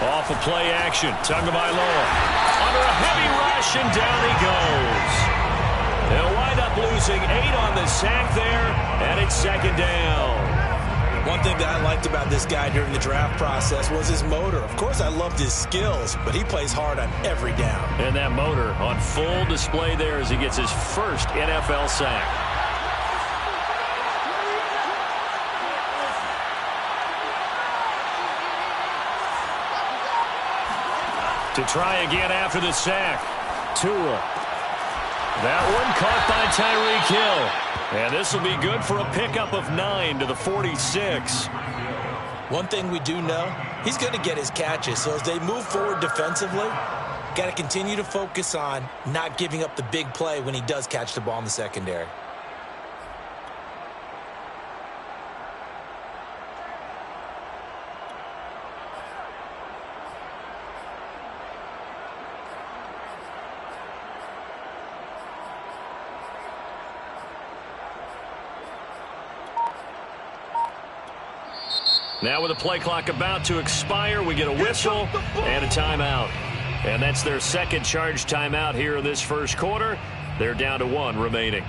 Off of play action. Tagovailoa under a heavy rush, and down he goes. They'll wind up losing 8 on the sack there, and it's second down. One thing that I liked about this guy during the draft process was his motor. Of course, I loved his skills, but he plays hard on every down. And that motor on full display there as he gets his first NFL sack. To try again after the sack. Tua. That one caught by Tyreek Hill. And this will be good for a pickup of 9 to the 46. One thing we do know, he's going to get his catches. So as they move forward defensively, got to continue to focus on not giving up the big play when he does catch the ball in the secondary. Now with the play clock about to expire, we get a whistle and a timeout. And that's their second charge timeout here in this first quarter. They're down to 1 remaining.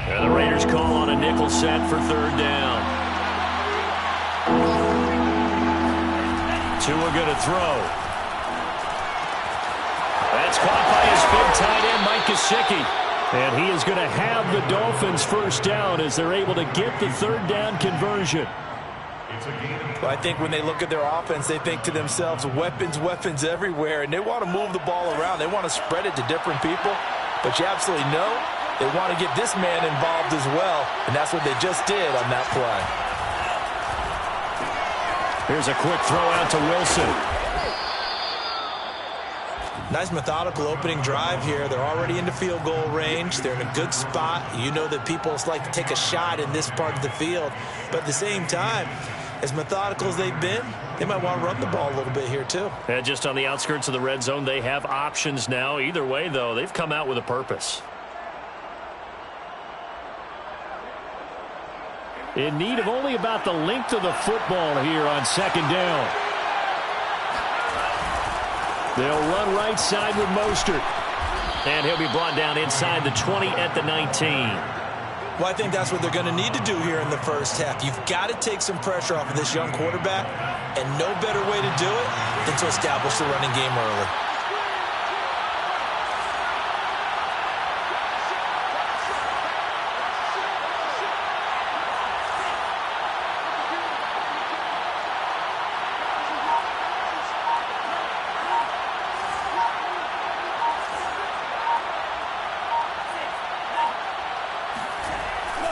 And the Raiders call on a nickel set for third down. Tua going to throw. That's caught by his big tight end, Mike Gesicki. And he is going to have the Dolphins first down as they're able to get the third down conversion. Well, I think when they look at their offense, they think to themselves, weapons, weapons everywhere, and they want to move the ball around. They want to spread it to different people. But you absolutely know they want to get this man involved as well, and that's what they just did on that play. Here's a quick throw out to Wilson. Nice methodical opening drive here. They're already into field goal range. They're in a good spot. You know that people like to take a shot in this part of the field. But at the same time, as methodical as they've been, they might want to run the ball a little bit here too. And just on the outskirts of the red zone, they have options now. Either way, though, they've come out with a purpose. In need of only about the length of the football here on second down. They'll run right side with Mostert. And he'll be brought down inside the 20 at the 19. Well, I think that's what they're going to need to do here in the first half. You've got to take some pressure off of this young quarterback, and no better way to do it than to establish the running game early.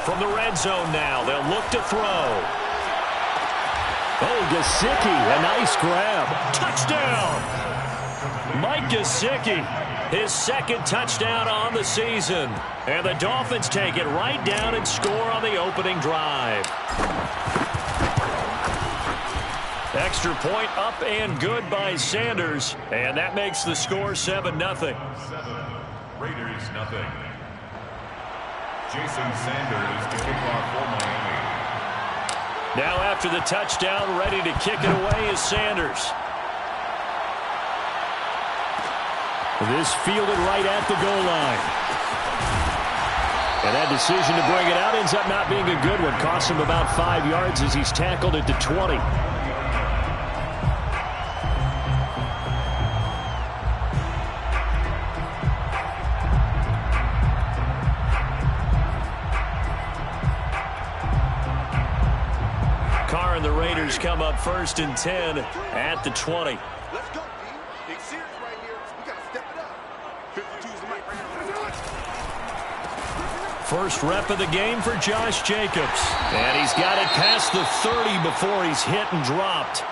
From the red zone now, they'll look to throw. Oh, Gesicki, a nice grab. Touchdown! Mike Gesicki, his second touchdown on the season. And the Dolphins take it right down and score on the opening drive. Extra point up and good by Sanders. And that makes the score 7-0. Raiders, nothing. Jason Sanders to kick off for Miami. Now after the touchdown, ready to kick it away is Sanders. This fielded right at the goal line. And that decision to bring it out ends up not being a good one. Costs him about 5 yards as he's tackled it to 20. Carr and the Raiders come up 1st and 10 at the 20. Let's go, D. Big series right here. We got to step it up. 52's the mic right here. First rep of the game for Josh Jacobs. And he's got it past the 30 before he's hit and dropped.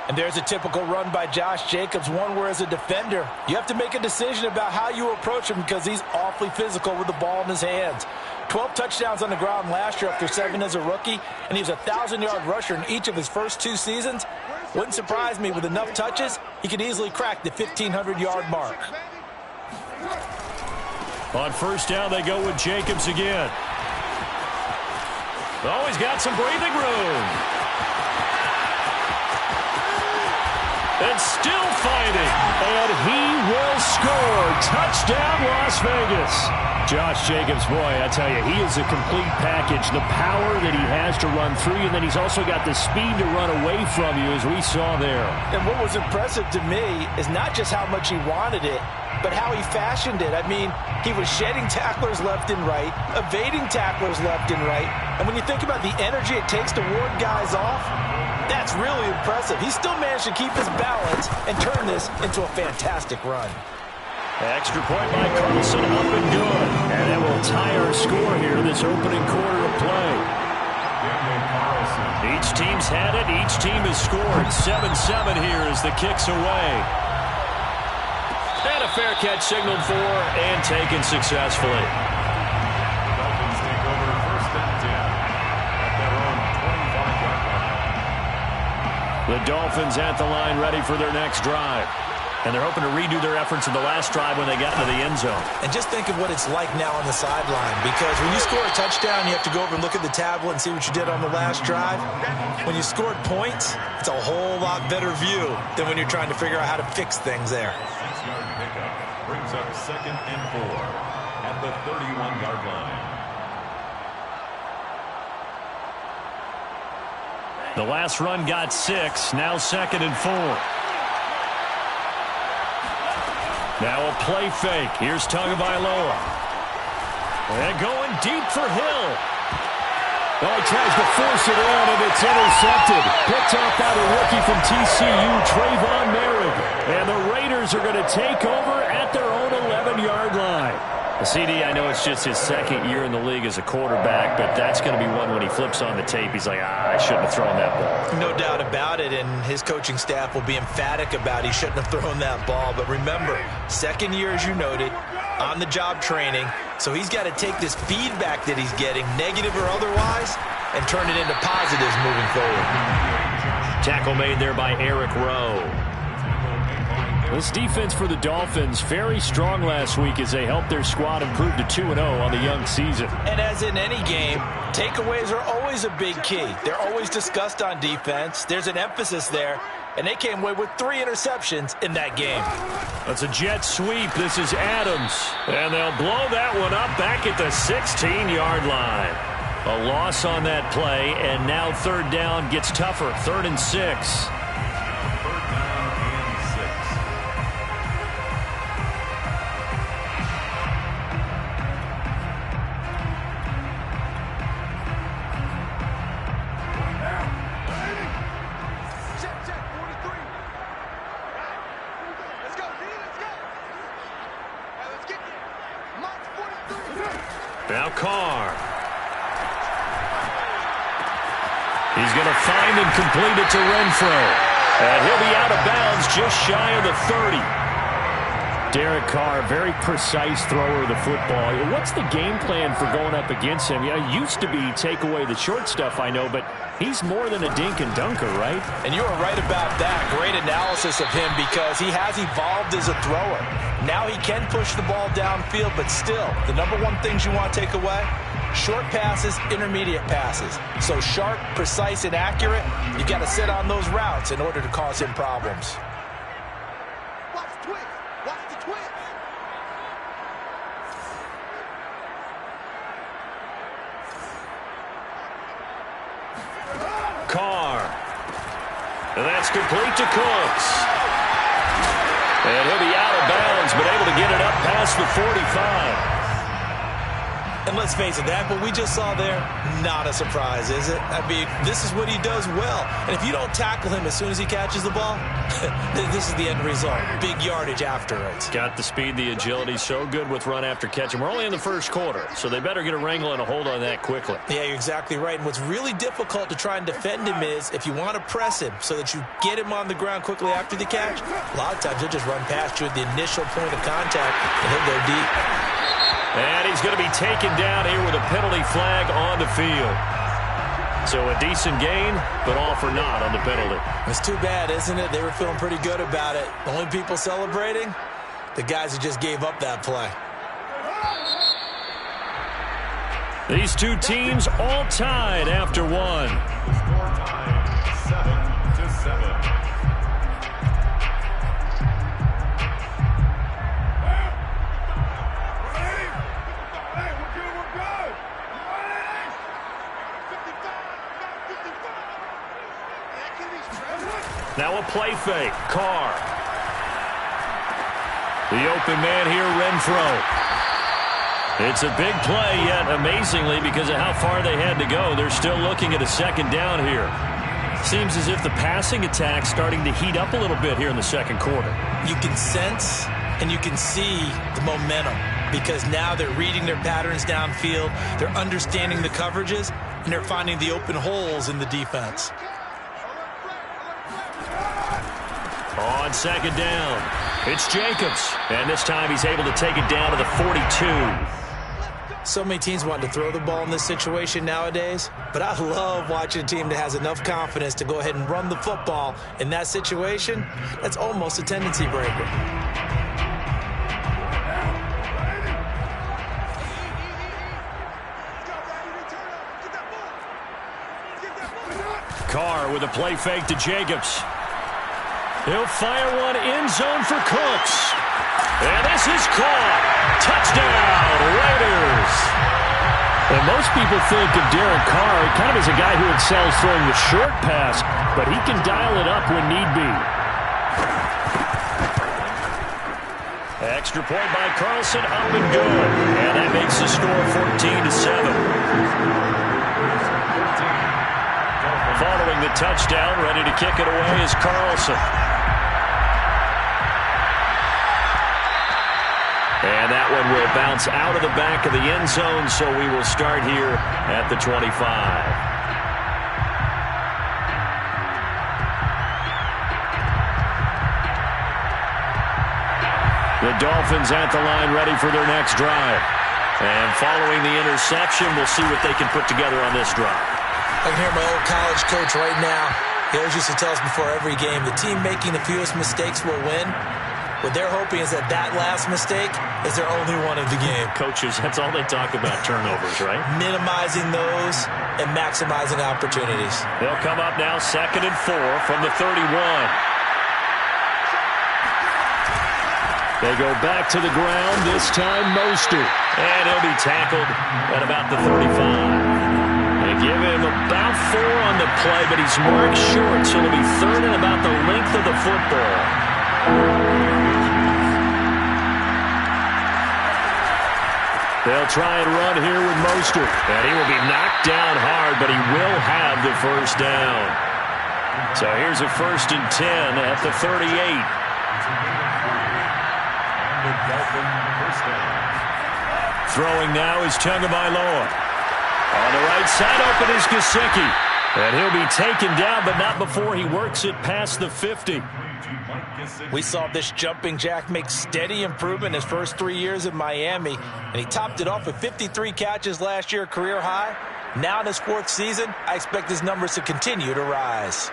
And there's a typical run by Josh Jacobs, one where as a defender, you have to make a decision about how you approach him because he's awfully physical with the ball in his hands. 12 touchdowns on the ground last year after 7 as a rookie, and he was a 1,000-yard rusher in each of his first 2 seasons. Wouldn't surprise me with enough touches, he could easily crack the 1,500-yard mark. On first down, they go with Jacobs again. Oh, he's got some breathing room. And still fighting. And he will score. Touchdown, Las Vegas. Josh Jacobs, boy, I tell you, he is a complete package. The power that he has to run through you, and then he's also got the speed to run away from you, as we saw there. And what was impressive to me is not just how much he wanted it, but how he fashioned it. I mean, he was shedding tacklers left and right, evading tacklers left and right. And when you think about the energy it takes to ward guys off, that's really impressive. He still managed to keep his balance and turn this into a fantastic run. Extra point by Carlson, up and good. And that will tie our score here, this opening quarter of play. Each team's had it. Each team has scored. 7-7 here as the kick's away. And a fair catch signaled for and taken successfully. The Dolphins take over first and 10 at their own 25-yard line. The Dolphins at the line, ready for their next drive. And they're hoping to redo their efforts in the last drive when they got into the end zone. And just think of what it's like now on the sideline, because when you score a touchdown, you have to go over and look at the tablet and see what you did on the last drive. When you scored points, it's a whole lot better view than when you're trying to figure out how to fix things there. 6-yard pickup brings up 2nd and 4 at the 31-yard line. The last run got 6, now 2nd and 4. Now a play fake. Here's Tagovailoa. And going deep for Hill. Oh, he tries to force it in, and it's intercepted. Picked off by the rookie from TCU, Trayvon Merrick. And the Raiders are going to take over at their own 11-yard line. CD, I know it's just his 2nd year in the league as a quarterback, but that's going to be one when he flips on the tape. He's like, I shouldn't have thrown that ball. No doubt about it, and his coaching staff will be emphatic about he shouldn't have thrown that ball. But remember, 2nd year, as you noted, on-the-job training, so he's got to take this feedback that he's getting, negative or otherwise, and turn it into positives moving forward. Tackle made there by Eric Rowe. This defense for the Dolphins, very strong last week as they helped their squad improve to 2-0 on the young season. And as in any game, takeaways are always a big key. They're always discussed on defense. There's an emphasis there, and they came away with 3 interceptions in that game. That's a jet sweep. This is Adams, and they'll blow that one up back at the 16-yard line. A loss on that play, and now 3rd down gets tougher, 3rd and 6. Now Carr. He's going to find and complete it to Renfro. And he'll be out of bounds just shy of the 30. Derek Carr, very precise thrower of the football. What's the game plan for going up against him? Yeah, it used to be take away the short stuff, I know, but he's more than a dink and dunker, right? And you are right about that. Great analysis of him because he has evolved as a thrower. Now he can push the ball downfield, but still, the number one things you want to take away, short passes, intermediate passes. So sharp, precise, and accurate, you've got to sit on those routes in order to cause him problems. Watch the twist. Watch the twist. Carr. And that's complete to Cooks. And he'll be out of bounds, but able to get it up past the 45. And let's face it, that what we just saw there, not a surprise, is it? I mean, this is what he does well. And if you don't tackle him as soon as he catches the ball, this is the end result. Big yardage after it. Got the speed, the agility, so good with run after catch. And we're only in the first quarter, so they better get a wrangle and a hold on that quickly. Yeah, you're exactly right. And what's really difficult to try and defend him is if you want to press him so that you get him on the ground quickly after the catch, a lot of times he'll just run past you at the initial point of contact, and he'll go deep. And he's going to be taken down here with a penalty flag on the field. So a decent gain, but all for naught on the penalty. It's too bad, isn't it? They were feeling pretty good about it. The only people celebrating, the guys who just gave up that play. These two teams all tied after one. Score tied 7-7. Now a play fake. Carr. The open man here, Renfro. It's a big play, yet amazingly, because of how far they had to go, they're still looking at a second down here. Seems as if the passing attack's starting to heat up a little bit here in the second quarter. You can sense and you can see the momentum because now they're reading their patterns downfield, they're understanding the coverages, and they're finding the open holes in the defense. On second down, it's Jacobs. And this time he's able to take it down to the 42. So many teams want to throw the ball in this situation nowadays, but I love watching a team that has enough confidence to go ahead and run the football. In that situation, that's almost a tendency breaker. Carr with a play fake to Jacobs. He'll fire one end zone for Cooks. And this is caught. Touchdown, Raiders. And most people think of Derek Carr kind of as a guy who excels throwing the short pass, but he can dial it up when need be. Extra point by Carlson, up and good. And that makes the score 14-7. Following the touchdown, ready to kick it away is Carlson. And that one will bounce out of the back of the end zone, so we will start here at the 25. The Dolphins at the line ready for their next drive. And following the interception, we'll see what they can put together on this drive. I can hear my old college coach right now. He always used to tell us before every game, the team making the fewest mistakes will win. What they're hoping is that last mistake is their only one of the game. Coaches, that's all they talk about, turnovers, right? Minimizing those and maximizing opportunities. They'll come up now 2nd and 4 from the 31. They go back to the ground, this time Mostert. And he'll be tackled at about the 35. They give him about 4 on the play, but he's marked short, so it'll be 3rd and about the length of the football. They'll try and run here with Mostert. And he will be knocked down hard, but he will have the first down. So here's a 1st and 10 at the 38. Throwing now is Tagovailoa. On the right side, open is Gesicki. And he'll be taken down, but not before he works it past the 50. We saw this jumping jack make steady improvement his first 3 years in Miami, and he topped it off with 53 catches last year, career high. Now in his 4th season, I expect his numbers to continue to rise.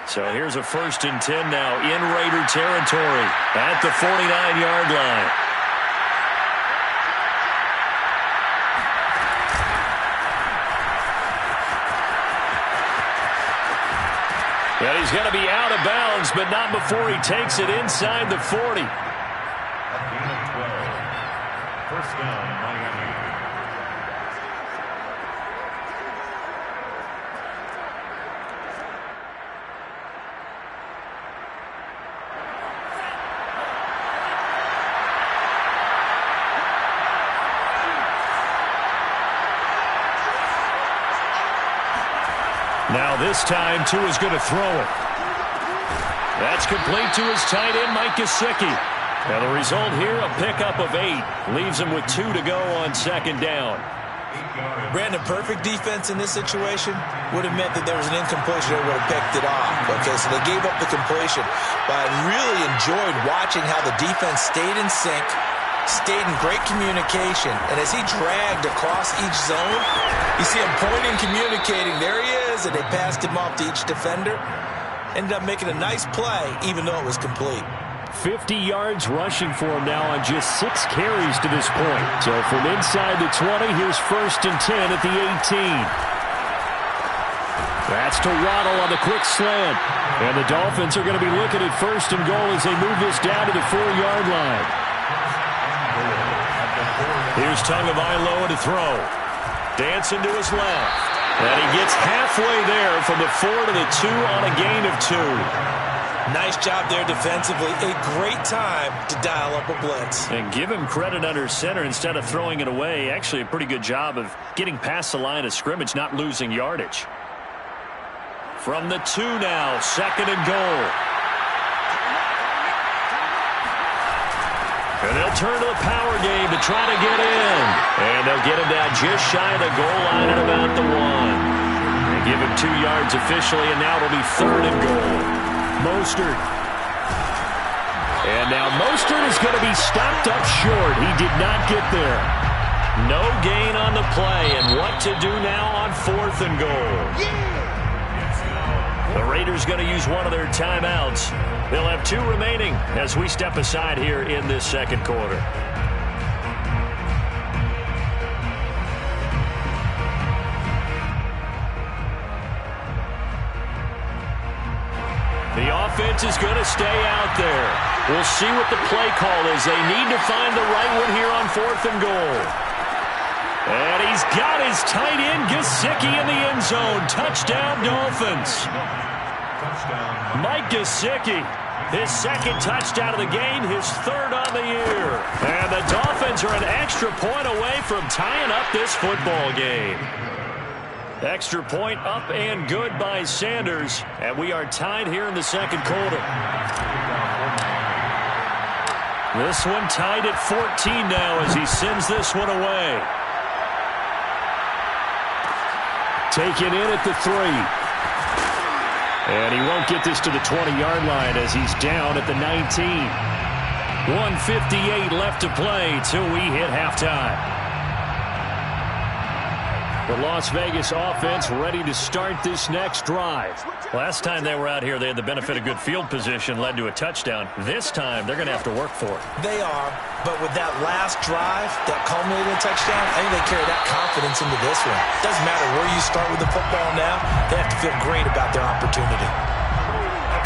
So here's a 1st and 10 now in Raider territory at the 49-yard line. And he's going to be out of bounds, but not before he takes it inside the 40. A gain of 12. First down, Miami. Now this time, Tua's going to throw it. That's complete to his tight end, Mike Gesicki. Now the result here, a pickup of 8. Leaves him with 2 to go on 2nd down. Brandon, perfect defense in this situation would have meant that there was an incompletion that would have picked it off. Okay, so they gave up the completion. But I really enjoyed watching how the defense stayed in sync, stayed in great communication. And as he dragged across each zone, you see him pointing, communicating. There he is. is that they passed him off to each defender. Ended up making a nice play, even though it was complete. 50 yards rushing for him now on just 6 carries to this point. So from inside the 20, here's 1st and 10 at the 18. That's to Waddle on the quick slant. And the Dolphins are going to be looking at 1st and goal as they move this down to the 4-yard line. Here's Tagovailoa to throw. Dancing to his left. And he gets halfway there from the 4 to the 2 on a gain of 2. Nice job there defensively. A great time to dial up a blitz. And give him credit under center instead of throwing it away. Actually, a pretty good job of getting past the line of scrimmage, not losing yardage. From the 2 now, 2nd and goal. And they'll turn to the power game to try to get in. And they'll get him down just shy of the goal line at about the 1. They give him 2 yards officially, and now it'll be 3rd and goal. Mostert. And now Mostert is going to be stopped up short. He did not get there. No gain on the play. And what to do now on 4th and goal? The Raiders going to use one of their timeouts. They'll have 2 remaining as we step aside here in this 2nd quarter. The offense is going to stay out there. We'll see what the play call is. They need to find the right one here on 4th and goal. And he's got his tight end, Gesicki, in the end zone. Touchdown, Dolphins. Mike Gesicki, his 2nd touchdown of the game, his 3rd on the year. And the Dolphins are an extra point away from tying up this football game. Extra point up and good by Sanders. And we are tied here in the 2nd quarter. This one tied at 14 now as he sends this one away. Taken in at the 3. And he won't get this to the 20-yard line as he's down at the 19. 1:58 left to play till we hit halftime. The Las Vegas offense ready to start this next drive. Last time they were out here, they had the benefit of good field position, led to a touchdown. This time, they're going to have to work for it. They are, but with that last drive that culminated in a touchdown, I think they carry that confidence into this one. Doesn't matter where you start with the football now, they have to feel great about their opportunity.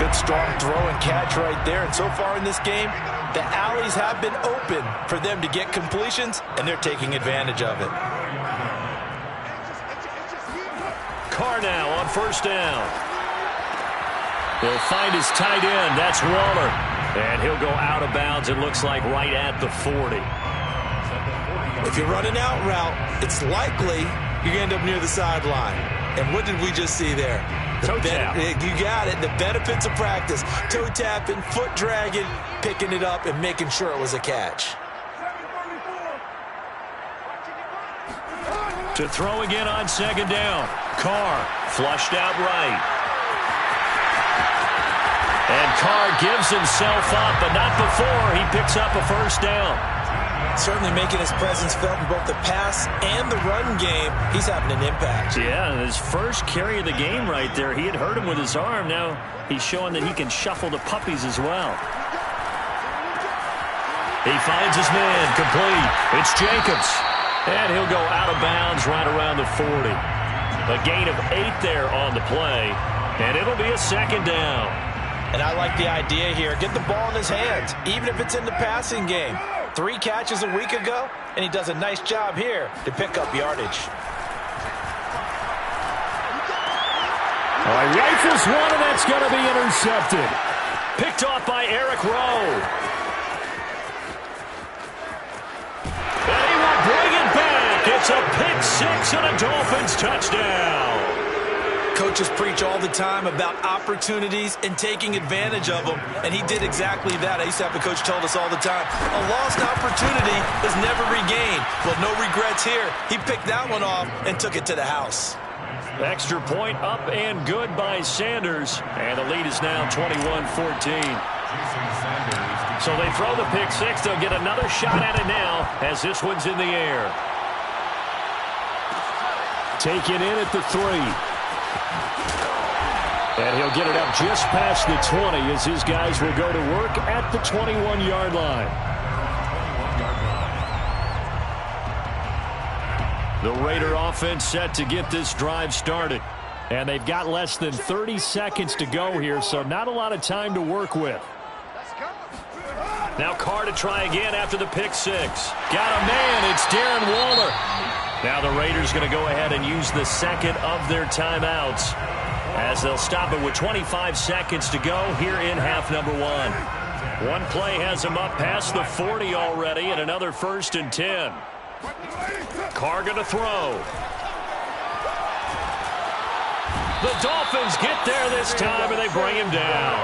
Good strong throw and catch right there, and so far in this game, the alleys have been open for them to get completions, and they're taking advantage of it. Carr now on 1st down. He'll find his tight end. That's Waller. And he'll go out of bounds, it looks like, right at the 40. If you're running out route, it's likely you're going to end up near the sideline. And what did we just see there? Toe tap. You got it. The benefits of practice. Toe tapping, foot dragging, picking it up, and making sure it was a catch. To throw again on 2nd down. Carr flushed out right. And Carr gives himself up, but not before he picks up a 1st down. Certainly making his presence felt in both the pass and the run game. He's having an impact. Yeah, his first carry of the game right there. He had hurt him with his arm. Now he's showing that he can shuffle the puppies as well. He finds his man, complete. It's Jacobs. And he'll go out of bounds right around the 40. A gain of 8 there on the play. And it'll be a 2nd down. And I like the idea here. Get the ball in his hands, even if it's in the passing game. 3 catches a week ago, and he does a nice job here to pick up yardage. All right, rifles one, and that's going to be intercepted. Picked off by Eric Rowe. And he will bring it back. It's a pick 6 and a Dolphins touchdown. Coaches preach all the time about opportunities and taking advantage of them, and he did exactly that. I used to have a coach told us all the time, a lost opportunity is never regained. Well, no regrets here. He picked that one off and took it to the house. Extra point up and good by Sanders, and the lead is now 21-14. So they throw the pick 6. They'll get another shot at it now as this one's in the air. Taken in at the 3. And he'll get it up just past the 20 as his guys will go to work at the 21-yard line. The Raider offense set to get this drive started. And they've got less than 30 seconds to go here, so not a lot of time to work with. Now Carr to try again after the pick six. Got a man. It's Darren Waller. Now the Raiders going to go ahead and use the second of their timeouts as they'll stop it with 25 seconds to go here in half number one. One play has them up past the 40 already and another 1st and 10. Carr going to throw. The Dolphins get there this time and they bring him down.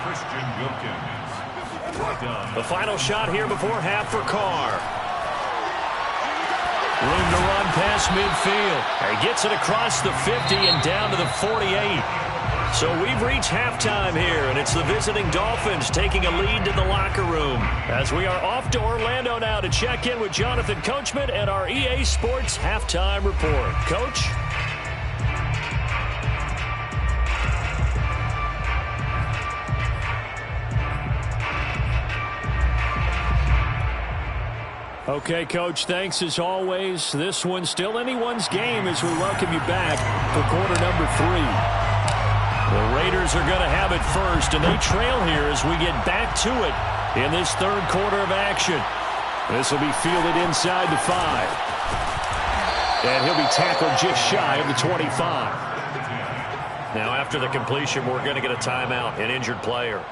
Christian Wilkins. The final shot here before half for Carr. Room to run past midfield. He gets it across the 50 and down to the 48. So we've reached halftime here, and it's the visiting Dolphins taking a lead to the locker room. As we are off to Orlando now to check in with Jonathan Coachman and our EA Sports Halftime Report. Coach? Okay, Coach, thanks as always. This one's still anyone's game as we welcome you back for quarter number 3. The Raiders are going to have it first, and they trail here as we get back to it in this third quarter of action. This will be fielded inside the 5. And he'll be tackled just shy of the 25. Now, after the completion, we're going to get a timeout, an injured player.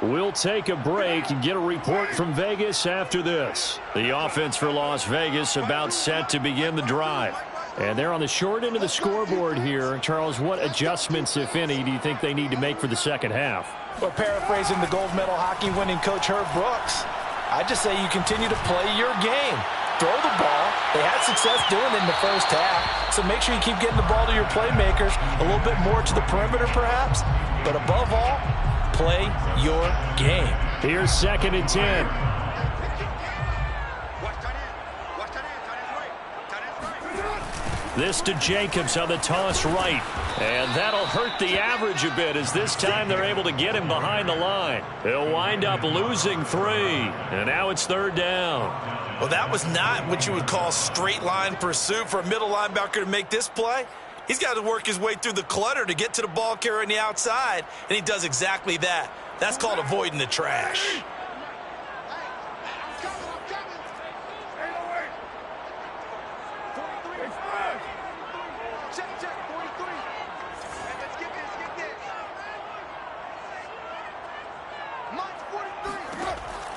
We'll take a break and get a report from Vegas after this. The offense for Las Vegas about set to begin the drive. And they're on the short end of the scoreboard here. Charles, what adjustments, if any, do you think they need to make for the second half? Well, paraphrasing the gold medal hockey winning coach Herb Brooks, I just say you continue to play your game. Throw the ball. They had success doing it in the first half. So make sure you keep getting the ball to your playmakers, a little bit more to the perimeter perhaps. But above all, play your game. Here's 2nd and 10. This to Jacobs on the toss right. And that'll hurt the average a bit as this time they're able to get him behind the line. He'll wind up losing 3. And now it's 3rd down. Well, that was not what you would call straight line pursuit for a middle linebacker to make this play. He's got to work his way through the clutter to get to the ball carrier on the outside, and he does exactly that. That's called avoiding the trash.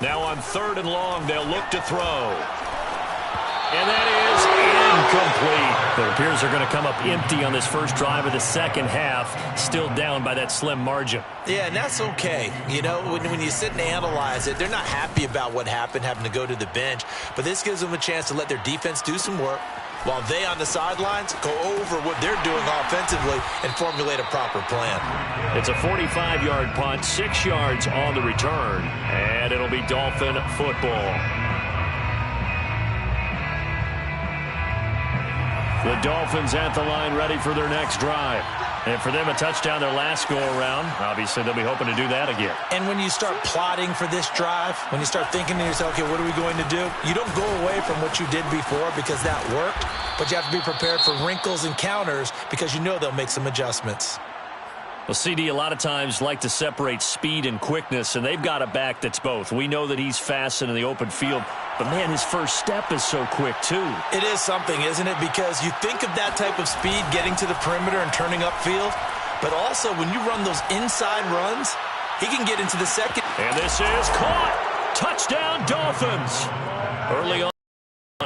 Now on 3rd and long, they'll look to throw. And that is incomplete. It appears they're going to come up empty on this first drive of the second half, still down by that slim margin. Yeah, and that's okay. You know, when you sit and analyze it, they're not happy about what happened, having to go to the bench. But this gives them a chance to let their defense do some work while they on the sidelines go over what they're doing offensively and formulate a proper plan. It's a 45-yard punt, 6 yards on the return, and it'll be Dolphin football. The Dolphins at the line ready for their next drive. And for them, a touchdown their last go-around. Obviously, they'll be hoping to do that again. And when you start plotting for this drive, when you start thinking to yourself, okay, what are we going to do? You don't go away from what you did before because that worked, but you have to be prepared for wrinkles and counters because you know they'll make some adjustments. Well, CD, a lot of times like to separate speed and quickness, and they've got a back that's both. We know that he's fast in the open field, but, man, his first step is so quick, too. It is something, isn't it? Because you think of that type of speed getting to the perimeter and turning upfield, but also when you run those inside runs, he can get into the second. And this is caught. Touchdown, Dolphins. Early on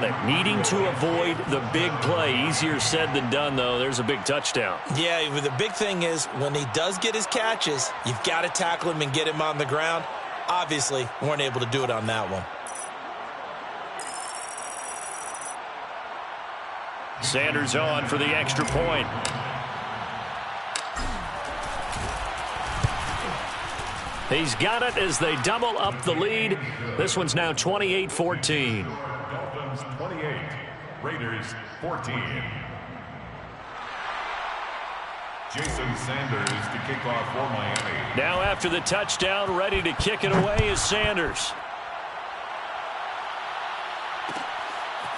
it, needing to avoid the big play. Easier said than done, though. There's a big touchdown. Yeah, the big thing is when he does get his catches, you've got to tackle him and get him on the ground. Obviously, weren't able to do it on that one. Sanders on for the extra point. He's got it as they double up the lead. This one's now 28-14. Dolphins 28, Raiders 14. Jason Sanders to kick off for Miami. Now after the touchdown, ready to kick it away is Sanders.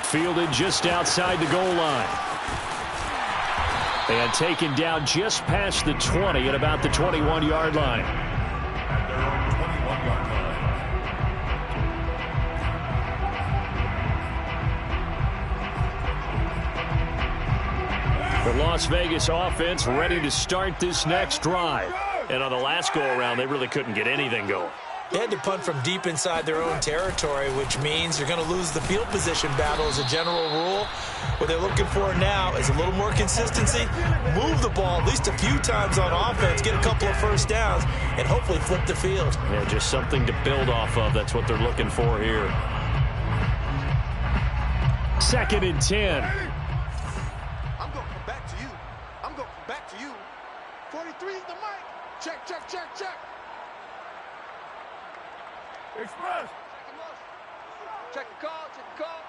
Fielded just outside the goal line. And taken down just past the 20 at about the 21-yard line. At their own 21-yard line. The Las Vegas offense ready to start this next drive. And on the last go-around, they really couldn't get anything going. They had to punt from deep inside their own territory, which means you're going to lose the field position battle as a general rule. What they're looking for now is a little more consistency, move the ball at least a few times on offense, get a couple of first downs, and hopefully flip the field. Yeah, just something to build off of. That's what they're looking for here. 2nd and 10. I'm going to come back to you. I'm going to come back to you. 43 is the mic. Check, check, check, check. Express. Check the call, check the call.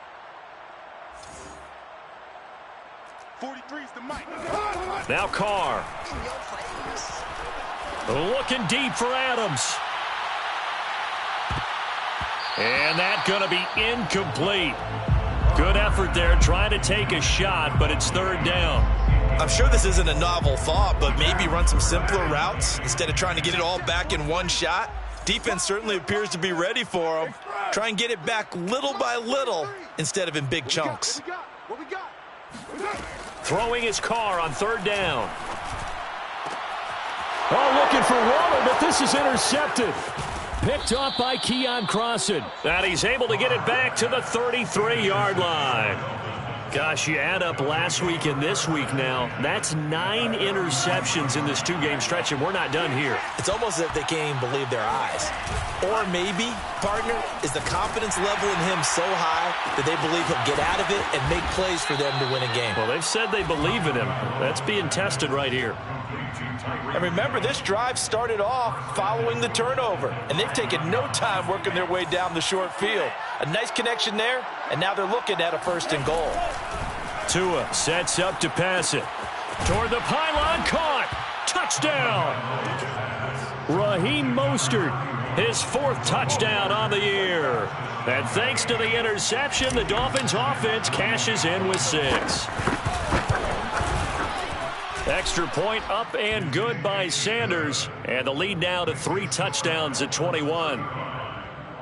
43 is the mic. Now Carr. Looking deep for Adams. And that's going to be incomplete. Good effort there trying to take a shot, but it's 3rd down. I'm sure this isn't a novel thought, but maybe run some simpler routes instead of trying to get it all back in one shot. Defense certainly appears to be ready for them. Try and get it back little by little instead of in big chunks. What we got? Throwing his car on 3rd down. Oh, looking for Waller, but this is intercepted. Picked off by Keon Crossan. And he's able to get it back to the 33-yard line. Gosh, you add up last week and this week now, that's 9 interceptions in this 2-game stretch, and we're not done here. It's almost as if they can't even believe their eyes. Or maybe, partner, is the confidence level in him so high that they believe he'll get out of it and make plays for them to win a game. Well, they've said they believe in him. That's being tested right here. And remember, this drive started off following the turnover, and they've taken no time working their way down the short field. A nice connection there, and now they're looking at a 1st and goal. Tua sets up to pass it. Toward the pylon, caught. Touchdown. Raheem Mostert, his 4th touchdown on the year. And thanks to the interception, the Dolphins offense cashes in with 6. Extra point up and good by Sanders. And the lead now to 3 touchdowns at 21.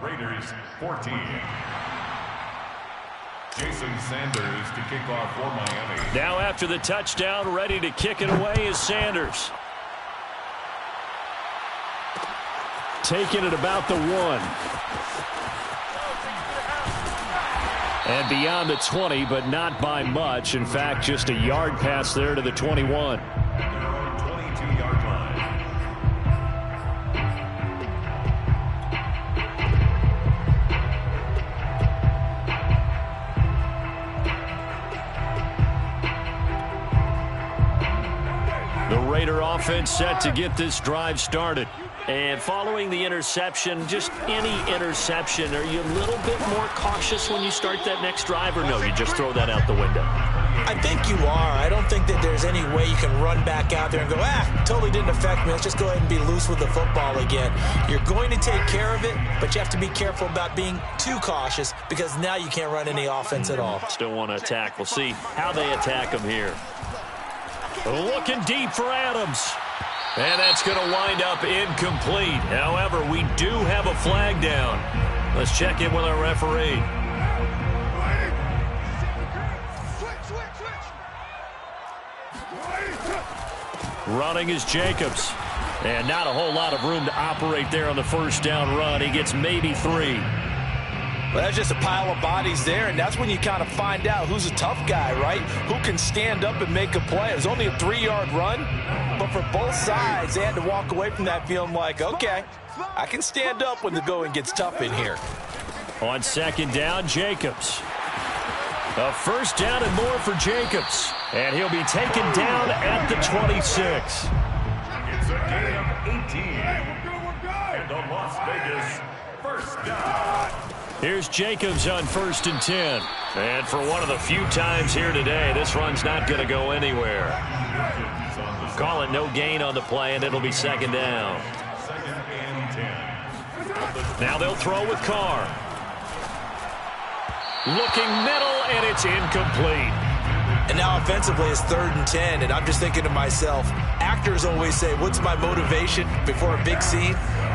Raiders 14. Jason Sanders to kick off for Miami. Now after the touchdown, ready to kick it away is Sanders. Taking it about the 1. And beyond the 20, but not by much. In fact, just a yard pass there to the 21. 22-yard line. The Raider offense set to get this drive started. And following the interception, just any interception, are you a little bit more cautious when you start that next drive, or no, you just throw that out the window? I think you are. I don't think that there's any way you can run back out there and go, totally didn't affect me. Let's just go ahead and be loose with the football again. You're going to take care of it, but you have to be careful about being too cautious because now you can't run any offense at all. Still want to attack. We'll see how they attack them here. Looking deep for Adams. And that's going to wind up incomplete. However, we do have a flag down. Let's check in with our referee. Running is Jacobs. And not a whole lot of room to operate there on the 1st down run. He gets maybe 3. Well, that's just a pile of bodies there, and that's when you kind of find out who's a tough guy, right? Who can stand up and make a play. It was only a 3-yard run, but for both sides, they had to walk away from that feeling like, okay, I can stand up when the going gets tough in here. On 2nd down, Jacobs. A 1st down and more for Jacobs. And he'll be taken down at the 26. It's a gain of 18. And a Las Vegas 1st down. Here's Jacobs on 1st and 10. And for one of the few times here today, this run's not going to go anywhere. Call it no gain on the play, and it'll be second down. Second and 10. Now they'll throw with Carr. Looking middle, and it's incomplete. And now offensively it's 3rd and 10, and I'm just thinking to myself, actors always say, what's my motivation before a big scene?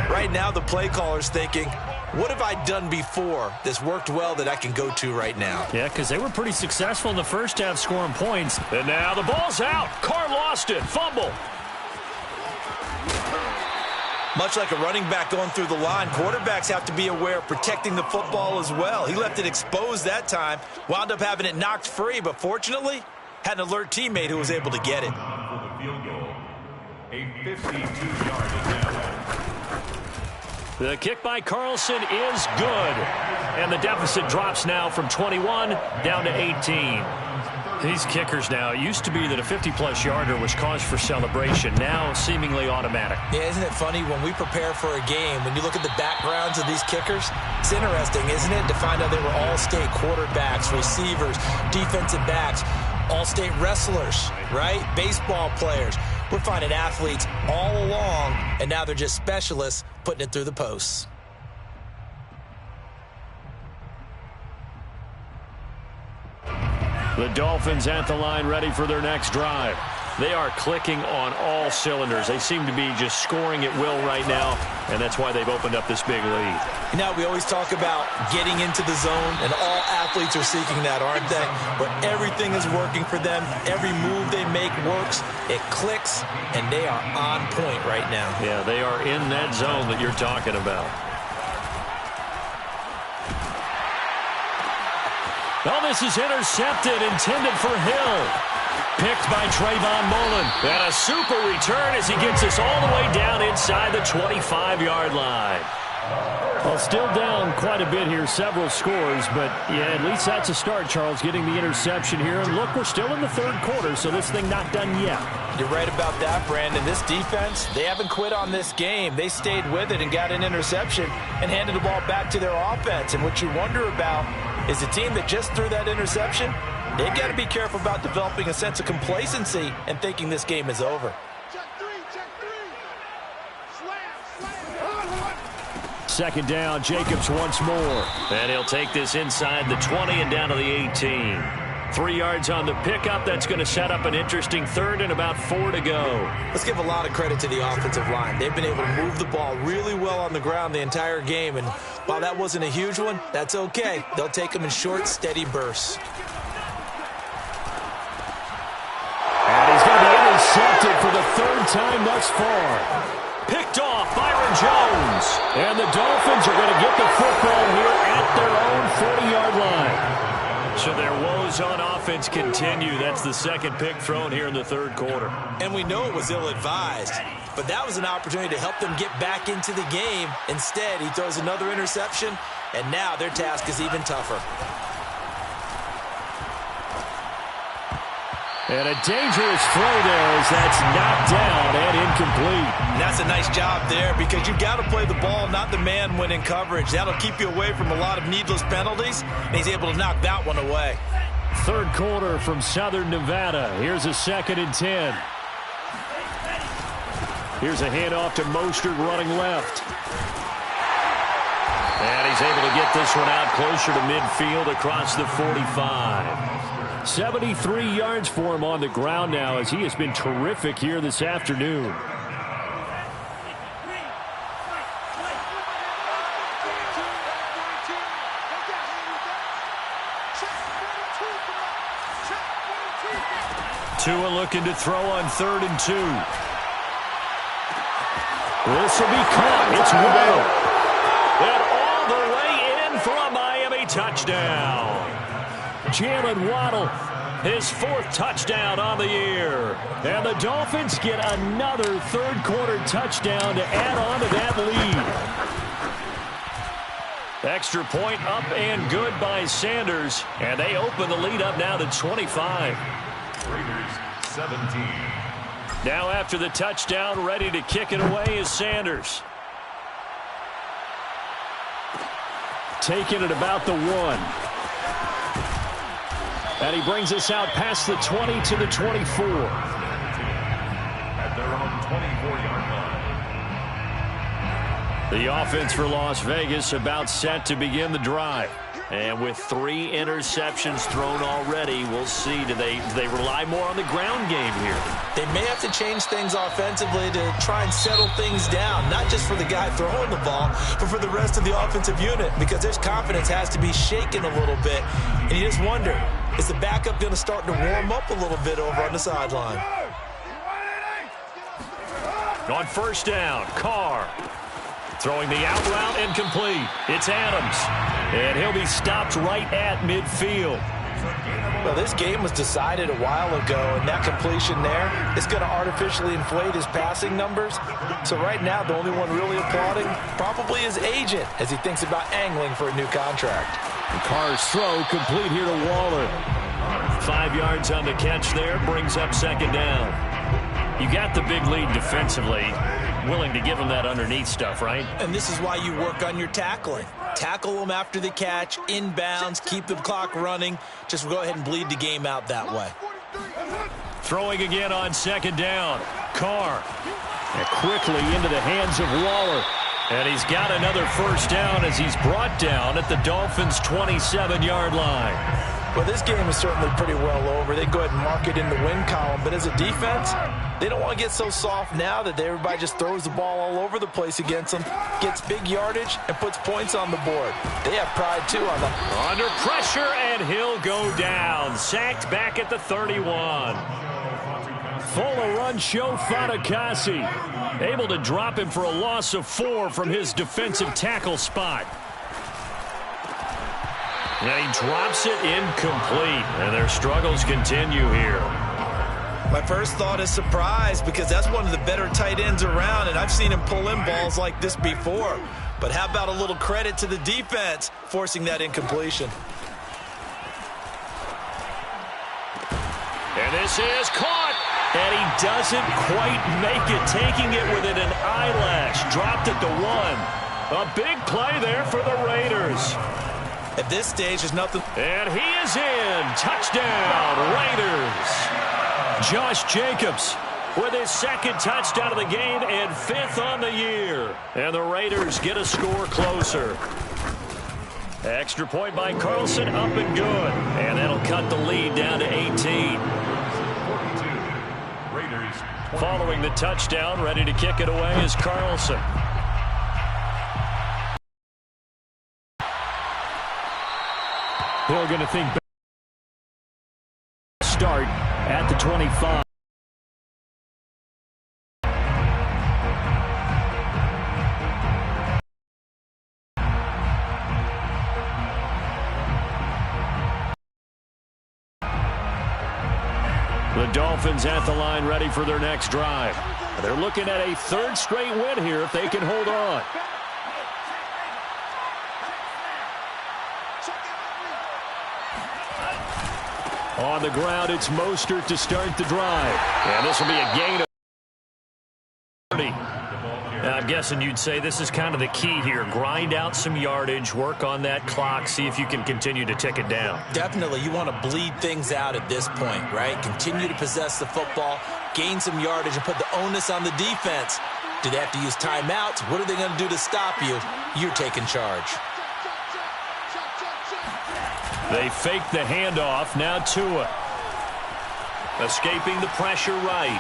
Right now the play caller's thinking, what have I done before that's worked well that I can go to right now? Yeah, because they were pretty successful in the first half scoring points. And now the ball's out. Carr lost it. Fumble. Much like a running back going through the line, quarterbacks have to be aware of protecting the football as well. He left it exposed that time, wound up having it knocked free, but fortunately had an alert teammate who was able to get it. For the field goal, a 52-yard attempt. The kick by Carlson is good. And the deficit drops now from 21 down to 18. These kickers now, it used to be that a 50-plus yarder was cause for celebration. Now seemingly automatic. Yeah, isn't it funny when we prepare for a game, when you look at the backgrounds of these kickers, it's interesting, isn't it, to find out they were all-state quarterbacks, receivers, defensive backs, all-state wrestlers, right? Baseball players. We're finding athletes all along, and now they're just specialists putting it through the posts. The Dolphins at the line ready for their next drive. They are clicking on all cylinders. They seem to be just scoring at will right now, and that's why they've opened up this big lead. You know, we always talk about getting into the zone, and all athletes are seeking that, aren't they? Where everything is working for them, every move they make works, it clicks, and they are on point right now. Yeah, they are in that zone that you're talking about. Oh, this is intercepted, intended for Hill. Picked by Trayvon Mullen. And a super return as he gets us all the way down inside the 25-yard line. Well, still down quite a bit here, several scores, but yeah, at least that's a start, Charles, getting the interception here. And look, we're still in the third quarter, so this thing not done yet. You're right about that, Brandon. This defense, they haven't quit on this game. They stayed with it and got an interception and handed the ball back to their offense. And what you wonder about is a team that just threw that interception, they've got to be careful about developing a sense of complacency and thinking this game is over. Check three. Slam. Second down, Jacobs once more. And he'll take this inside the 20 and down to the 18. 3 yards on the pickup. That's going to set up an interesting third and about 4 to go. Let's give a lot of credit to the offensive line. They've been able to move the ball really well on the ground the entire game. And while that wasn't a huge one, that's okay. They'll take them in short, steady bursts. And he's going to be intercepted for the third time thus far. Picked off, Byron Jones. And the Dolphins are going to get the football here at their own 40-yard line. So their woes on offense continue. That's the second pick thrown here in the third quarter. And we know it was ill-advised, but that was an opportunity to help them get back into the game. Instead, he throws another interception, and now their task is even tougher. And a dangerous throw there as that's knocked down and incomplete. And that's a nice job there because you've got to play the ball, not the man when in coverage. That'll keep you away from a lot of needless penalties, and he's able to knock that one away. Third quarter from Southern Nevada. Here's a 2nd and 10. Here's a handoff to Mostert running left. And he's able to get this one out closer to midfield across the 45. 73 yards for him on the ground now as he has been terrific here this afternoon. Tua looking to throw on 3rd and 2. This will be caught. It's well. And all the way in for a Miami touchdown. Jalen Waddle, his 4th touchdown on the year. And the Dolphins get another third quarter touchdown to add on to that lead. Extra point up and good by Sanders. And they open the lead up now to 25. Raiders 17. Now after the touchdown, ready to kick it away is Sanders. Taking it about the 1. And he brings us out past the 20 to the 24. The offense for Las Vegas about set to begin the drive. And with 3 interceptions thrown already, we'll see. Do they rely more on the ground game here? They may have to change things offensively to try and settle things down, not just for the guy throwing the ball, but for the rest of the offensive unit, because their confidence has to be shaken a little bit. And you just wonder, is the backup going to start to warm up a little bit over on the sideline? On first down, Carr. Throwing the out route incomplete. It's Adams. And he'll be stopped right at midfield. Well, this game was decided a while ago, and that completion there is going to artificially inflate his passing numbers. So right now, the only one really applauding probably his agent as he thinks about angling for a new contract. Carr's throw complete here to Waller. 5 yards on the catch there, brings up second down. You got the big lead defensively. Willing to give him that underneath stuff, right? And this is why you work on your tackling. Tackle them after the catch, inbounds, keep the clock running. Just go ahead and bleed the game out that way. Throwing again on second down. Carr. And quickly into the hands of Waller. And he's got another first down as he's brought down at the Dolphins' 27-yard line. Well, this game is certainly pretty well over. They go ahead and mark it in the win column. But as a defense, they don't want to get so soft now that everybody just throws the ball all over the place against them, gets big yardage, and puts points on the board. They have pride, too, on that. Under pressure, and he'll go down. Sacked back at the 31. Full of run, Joe Fatukasi. Able to drop him for a loss of 4 from his defensive tackle spot. And he drops it incomplete. And their struggles continue here. My first thought is surprise, because that's one of the better tight ends around, and I've seen him pull in balls like this before. But how about a little credit to the defense forcing that incompletion? And this is caught. And he doesn't quite make it, taking it within an eyelash. Dropped at the 1. A big play there for the Raiders. At this stage, there's nothing. And he is in. Touchdown, Raiders. Josh Jacobs with his 2nd touchdown of the game and 5th on the year. And the Raiders get a score closer. Extra point by Carlson, up and good. And that'll cut the lead down to 18. 42. Raiders. 20. Following the touchdown, ready to kick it away is Carlson. Hill going to think start at the 25. The Dolphins at the line, ready for their next drive. They're looking at a 3rd straight win here if they can hold on. On the ground, it's Mostert to start the drive. And this will be a gain of 30. Now, I'm guessing you'd say this is kind of the key here. Grind out some yardage, work on that clock, see if you can continue to tick it down. Definitely, you want to bleed things out at this point, right? Continue to possess the football, gain some yardage, and put the onus on the defense. Do they have to use timeouts? What are they going to do to stop you? You're taking charge. They fake the handoff. Now Tua. Escaping the pressure right.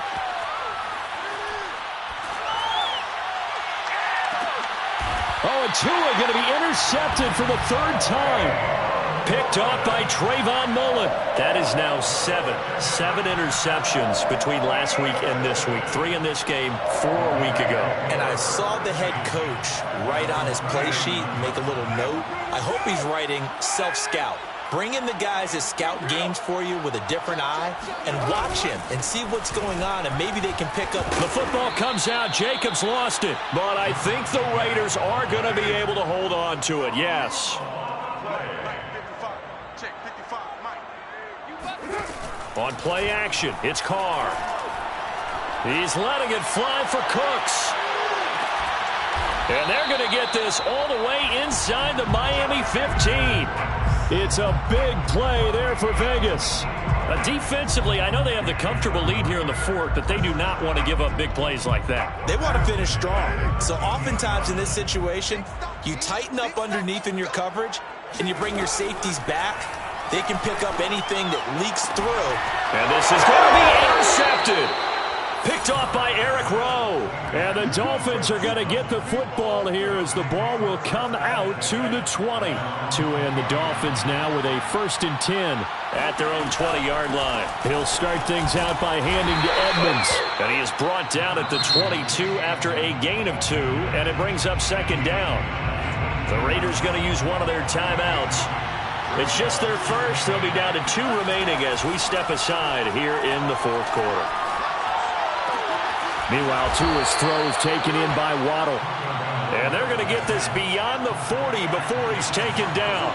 Oh, and Tua going to be intercepted for the 3rd time. Picked off by Trayvon Mullen. That is now 7 interceptions between last week and this week. 3 in this game, 4 a week ago. And I saw the head coach write on his play sheet, make a little note. I hope he's writing self-scout. Bring in the guys that scout games for you with a different eye and watch him and see what's going on, and maybe they can pick up. The football comes out. Jacobs lost it. But I think the Raiders are going to be able to hold on to it. Yes. On play action, it's Carr. He's letting it fly for Cooks. And they're going to get this all the way inside the Miami 15. It's a big play there for Vegas. Defensively, I know they have the comfortable lead here in the fourth, but they do not want to give up big plays like that. They want to finish strong. So oftentimes in this situation, you tighten up underneath in your coverage, and you bring your safeties back. They can pick up anything that leaks through. And this is going to be intercepted. Picked off by Eric Rowe. And the Dolphins are going to get the football here as the ball will come out to the 20. And the Dolphins now with a 1st and 10 at their own 20-yard line. He'll start things out by handing to Edmonds. And he is brought down at the 22 after a gain of 2, and it brings up 2nd down. The Raiders going to use one of their timeouts. It's just their first. They'll be down to 2 remaining as we step aside here in the 4th quarter. Meanwhile, Tua's throw is taken in by Waddle. And they're going to get this beyond the 40 before he's taken down.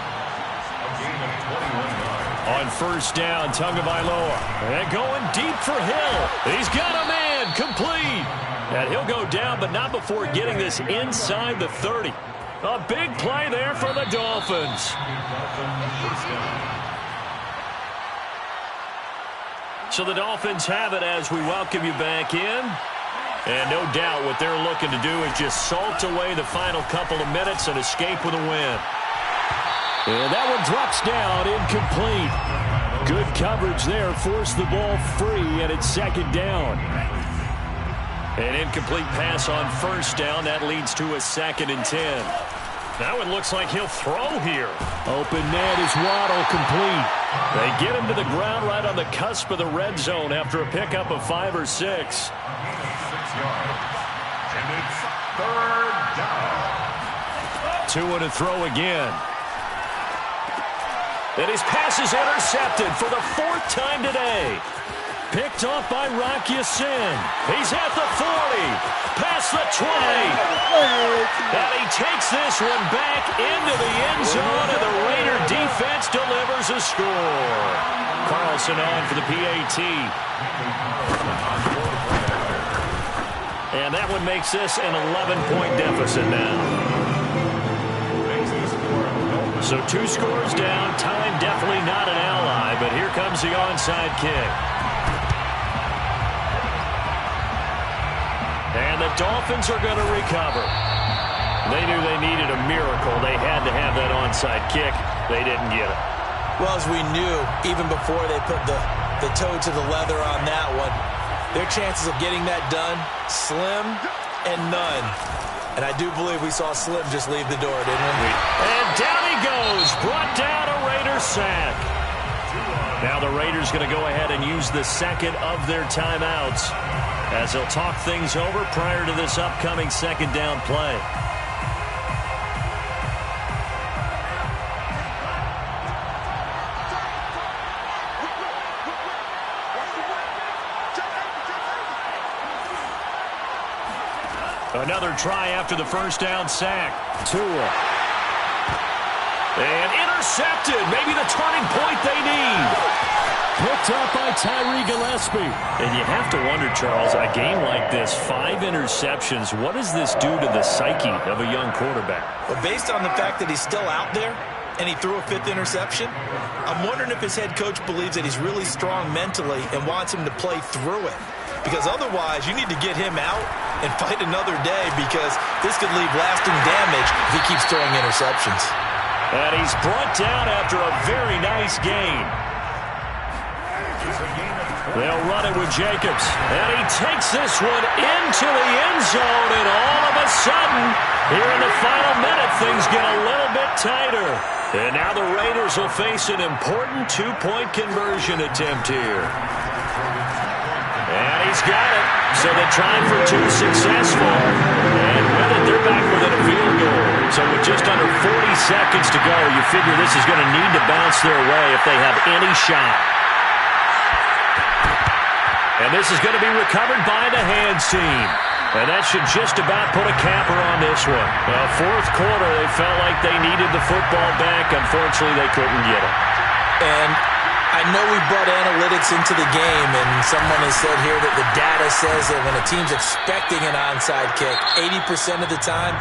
On 1st down, Tagovailoa. And going deep for Hill. He's got a man, complete. And he'll go down, but not before getting this inside the 30. A big play there for the Dolphins. So the Dolphins have it as we welcome you back in. And no doubt what they're looking to do is just salt away the final couple of minutes and escape with a win. And that one drops down, incomplete. Good coverage there, forced the ball free, and it's 2nd down. An incomplete pass on 1st down. That leads to a 2nd and 10. Now it looks like he'll throw here. Open net is Waddle, complete. They get him to the ground right on the cusp of the red zone after a pickup of 5 or 6. And it's 3rd down. Tua to throw again. And his pass is intercepted for the 4th time today. Picked off by Rock Ya-Sin. He's at the 40. Past the 20. And he takes this one back into the end zone, and the Raider defense delivers a score. Carlson on for the PAT. And that one makes this an 11-point deficit now. So 2 scores down. Time definitely not an ally, but here comes the onside kick. And the Dolphins are going to recover. They knew they needed a miracle. They had to have that onside kick. They didn't get it. Well, as we knew, even before they put the toe to the leather on that one, their chances of getting that done, slim and none. And I do believe we saw Slim just leave the door, didn't we? And down he goes. Brought down a Raider sack. Now the Raiders going to go ahead and use the 2nd of their timeouts as they'll talk things over prior to this upcoming 2nd down play. Another try after the 1st down sack. Tua. And intercepted. Maybe the turning point they need. Picked up by Tyree Gillespie. And you have to wonder, Charles, a game like this, 5 interceptions, what does this do to the psyche of a young quarterback? Well, based on the fact that he's still out there and he threw a 5th interception, I'm wondering if his head coach believes that he's really strong mentally and wants him to play through it. Because otherwise, you need to get him out and fight another day, because this could leave lasting damage if he keeps throwing interceptions. And he's brought down after a very nice gain. They'll run it with Jacobs. And he takes this one into the end zone, and all of a sudden, here in the final minute, things get a little bit tighter. And now the Raiders will face an important 2-point conversion attempt here. And he's got it. So the try for 2 successful. And with it, they're back within a field goal. So with just under 40 seconds to go, you figure this is going to need to bounce their way if they have any shot. And this is going to be recovered by the hands team. And that should just about put a capper on this one. Well, 4th quarter, they felt like they needed the football back. Unfortunately, they couldn't get it. And I know we brought analytics into the game, and someone has said here that the data says that when a team's expecting an onside kick, 80% of the time,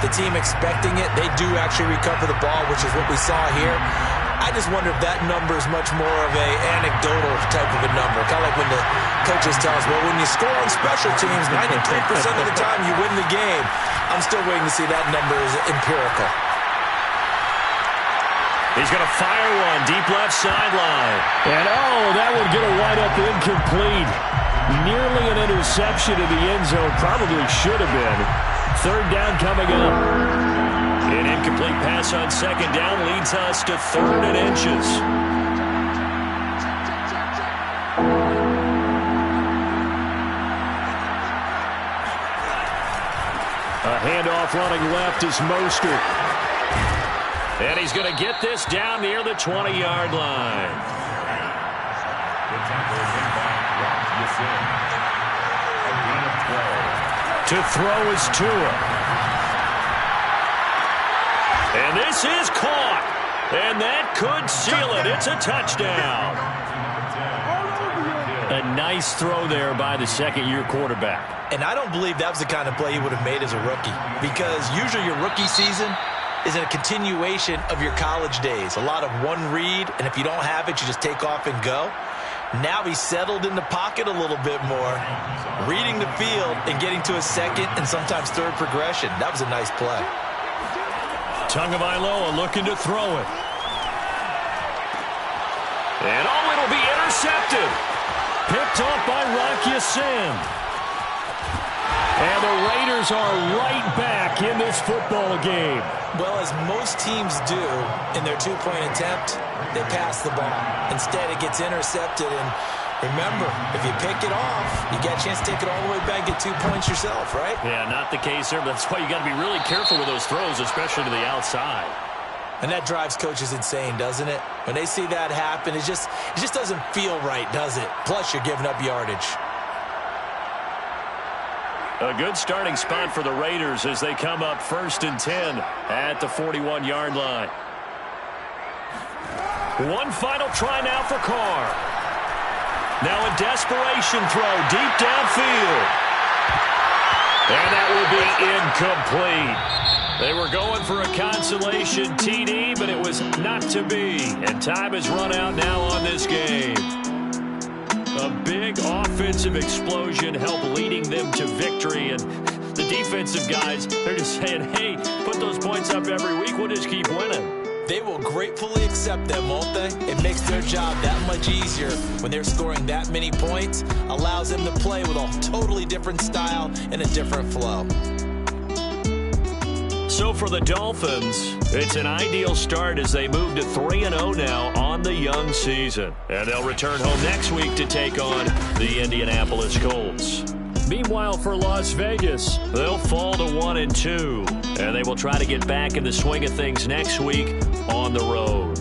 the team expecting it, they do actually recover the ball, which is what we saw here. I just wonder if that number is much more of a anecdotal type of a number. Kind of like when the coaches tell us, well, when you score on special teams, 93% of the time you win the game. I'm still waiting to see that number is empirical. He's going to fire one deep left sideline. And, that would get a wide-up incomplete. Nearly an interception in the end zone. Probably should have been. Third down coming up. An incomplete pass on second down leads us to 3rd and inches. A handoff running left is Mostert. And he's going to get this down near the 20-yard line. To throw is Tua. And this is caught. And that could seal it. It's a touchdown. A nice throw there by the second-year quarterback. And I don't believe that was the kind of play he would have made as a rookie. Because usually your rookie season is a continuation of your college days. A lot of one read, and if you don't have it, you just take off and go. Now he's settled in the pocket a little bit more, reading the field and getting to a second and sometimes third progression. That was a nice play. Tagovailoa looking to throw it. And it'll be intercepted. Picked off by Rock Ya-Sin. And the Raiders are right back in this football game. Well, as most teams do in their two-point attempt, they pass the ball. Instead, it gets intercepted. And remember, if you pick it off, you get a chance to take it all the way back, get 2 points yourself, right? Yeah, not the case there, but that's why you got to be really careful with those throws, especially to the outside. And that drives coaches insane, doesn't it? When they see that happen, it just doesn't feel right, does it? Plus, you're giving up yardage. A good starting spot for the Raiders as they come up 1st and 10 at the 41-yard line. One final try now for Carr. Now a desperation throw deep downfield. And that will be incomplete. They were going for a consolation TD, but it was not to be. And time has run out now on this game. A big offensive explosion helped leading them to victory. And the defensive guys, they're just saying, hey, put those points up every week. We'll just keep winning. They will gratefully accept them, won't they? It makes their job that much easier when they're scoring that many points. Allows them to play with a totally different style and a different flow. So for the Dolphins, it's an ideal start as they move to 3-0 now on the young season. And they'll return home next week to take on the Indianapolis Colts. Meanwhile, for Las Vegas, they'll fall to 1-2. And they will try to get back in the swing of things next week on the road.